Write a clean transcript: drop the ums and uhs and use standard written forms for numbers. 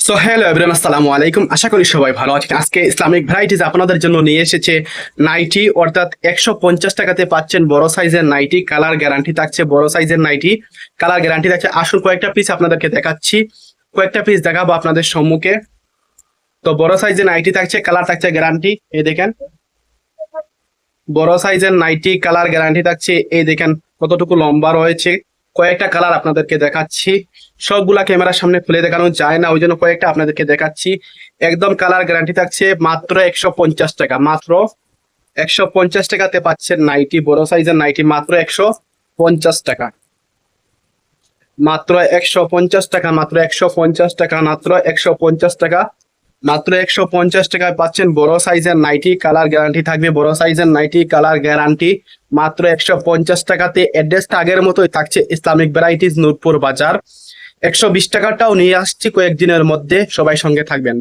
So hello everyone, আসসালামু আলাইকুম। আশা করি সবাই ভালো আছেন। আজকে ইসলামিক ভ্যারাইটিস আপনাদের জন্য নিয়ে এসেছে নাইটি, অর্থাৎ 150 টাকাতে পাচ্ছেন বড় সাইজের নাইটি। কালার গ্যারান্টি থাকছে, বড় সাইজের নাইটি কালার গ্যারান্টি থাকছে। আসুন কয়েকটা পিস আপনাদেরকে দেখাচ্ছি, কয়েকটা পিস দেখাবো আপনাদের সম্মুখে। তো বড় সাইজের নাইটি থাকছে, কালার থাকছে গ্যারান্টি। এই দেখেন বড় সাইজের নাইটি, কালার গ্যারান্টি থাকছে। এই দেখেন কতটুকু লম্বা রয়েছে। কয়েকটা কালার আপনাদেরকে দেখাচ্ছি, সবগুলা ক্যামেরার সামনে খুলে দেখানো যায় না, ওই জন্য কয়েকটা আপনাদেরকে দেখাচ্ছি। একদম কালার গ্যারান্টি থাকছে। মাত্র 150 টাকা, মাত্র 150 টাকাতে পাচ্ছেন নাইটি, বড় সাইজের নাইটি মাত্র 150 টাকা, মাত্র 150 টাকা, মাত্র 150 টাকা, মাত্র 150 টাকা, মাত্র 150 টাকায় পাচ্ছেন বড় সাইজের নাইটি। কালার গ্যারান্টি থাকবে, বড় সাইজের নাইটি কালার গ্যারান্টি মাত্র 150 টাকাতে। অ্যাড্রেসটা আগের মতোই থাকছে, ইসলামিক ভ্যারাইটিস, নূরপুর বাজার। 120 টাকাটাও নিয়ে আসছি কয়েকদিনের মধ্যে, সবাই সঙ্গে থাকবেন।